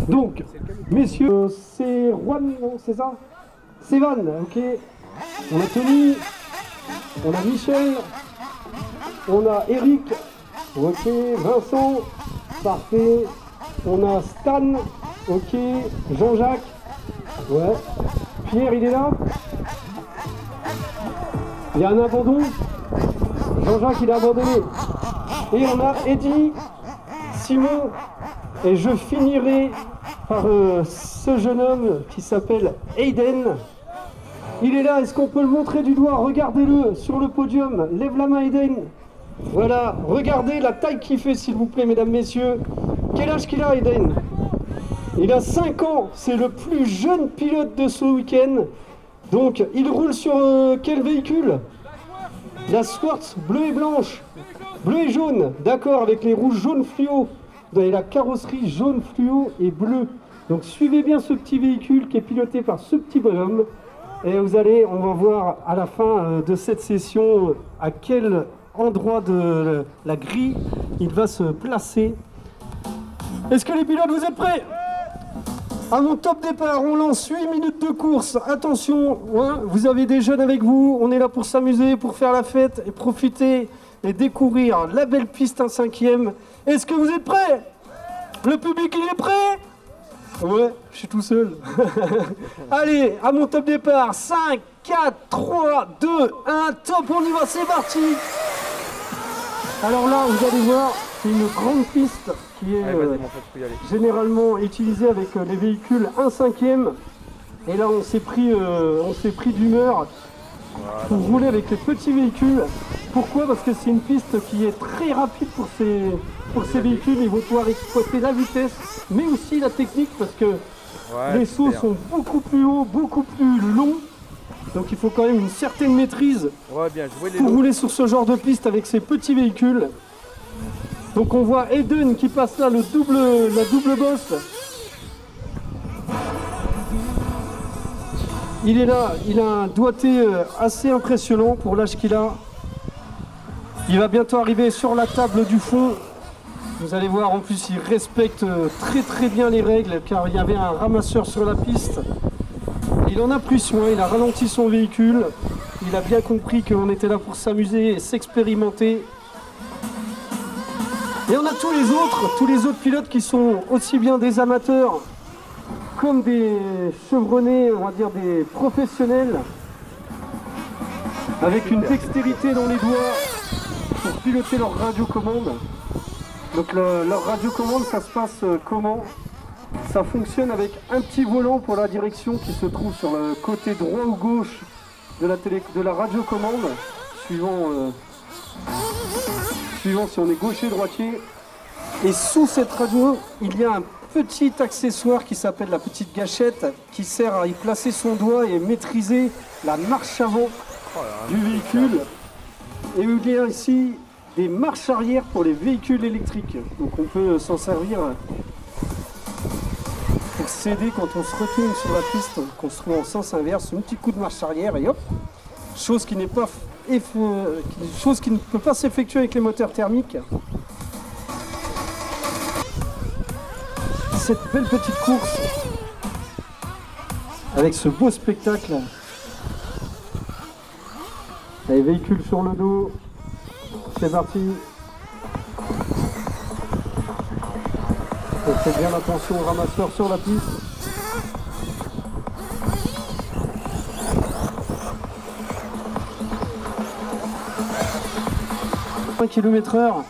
Donc, messieurs, c'est Juan, non, c'est ça? C'est Van, ok. On a Tony, on a Michel, on a Eric, ok, Vincent, parfait. On a Stan, ok, Jean-Jacques, ouais. Pierre, il est là. Il y a un abandon. Jean-Jacques, il a abandonné. Et on a Eddie, Simon, et je finirai par ce jeune homme qui s'appelle Aiden. Il est là, est-ce qu'on peut le montrer du doigt? Regardez-le sur le podium, lève la main Aiden. Voilà, regardez la taille qu'il fait s'il vous plaît mesdames, messieurs. Quel âge qu'il a Aiden? Il a 5 ans, c'est le plus jeune pilote de ce week-end. Donc il roule sur quel véhicule? La Swartz bleue et blanche, bleu et jaune, d'accord, avec les rouges jaunes fluo. Vous avez la carrosserie jaune fluo et bleu. Donc suivez bien ce petit véhicule qui est piloté par ce petit bonhomme. Et vous allez, on va voir à la fin de cette session à quel endroit de la grille il va se placer. Est-ce que les pilotes, vous êtes prêts? À mon top départ, on lance 8 minutes de course. Attention, hein, vous avez des jeunes avec vous. On est là pour s'amuser, pour faire la fête et profiter et découvrir la belle piste 1/5e. Est-ce que vous êtes prêts? Le public, il est prêt? Ouais, je suis tout seul. Allez, à mon top départ, 5, 4, 3, 2, 1, top, on y va, c'est parti. Alors là, vous allez voir, c'est une grande piste qui est généralement utilisée avec les véhicules 1/5e. Et là, on s'est pris d'humeur pour rouler avec les petits véhicules. Pourquoi? Parce que c'est une piste qui est très rapide pour ces véhicules. Ils vont pouvoir exploiter la vitesse, mais aussi la technique, parce que les sauts sont beaucoup plus hauts, beaucoup plus longs. Donc il faut quand même une certaine maîtrise pour rouler sur ce genre de piste avec ces petits véhicules. Donc on voit Eden qui passe là, la double bosse. Il est là, il a un doigté assez impressionnant pour l'âge qu'il a. Il va bientôt arriver sur la table du fond. Vous allez voir, en plus il respecte très bien les règles car il y avait un ramasseur sur la piste. Il en a pris soin, il a ralenti son véhicule. Il a bien compris qu'on était là pour s'amuser et s'expérimenter. Et on a tous les autres pilotes qui sont aussi bien des amateurs comme des chevronnés, on va dire des professionnels, avec une dextérité dans les doigts pour piloter leur radiocommande. Donc leur radiocommande, ça se passe comment? Ça fonctionne avec un petit volant pour la direction qui se trouve sur le côté droit ou gauche de la radiocommande, suivant si on est gaucher droitier. Et sous cette radio, il y a un petit accessoire qui s'appelle la petite gâchette qui sert à y placer son doigt et maîtriser la marche avant du véhicule. Et il y a ici des marches arrière pour les véhicules électriques. Donc on peut s'en servir pour s'aider quand on se retourne sur la piste, qu'on se trouve en sens inverse, un petit coup de marche arrière et hop, chose qui ne peut pas s'effectuer avec les moteurs thermiques. Cette belle petite course avec ce beau spectacle, les véhicules sur le dos, c'est parti. Et faites bien attention aux ramasseurs sur la piste. km/h.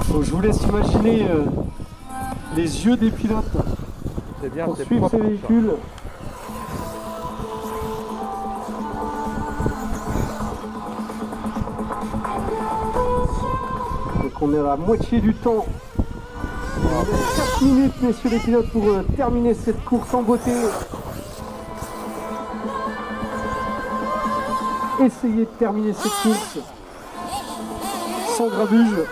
Donc je vous laisse imaginer les yeux des pilotes pour suivre ces véhicules. Donc on est à la moitié du temps. Il y a 4 minutes, messieurs les pilotes, pour terminer cette course en beauté. Essayez de terminer cette course sans grabuge.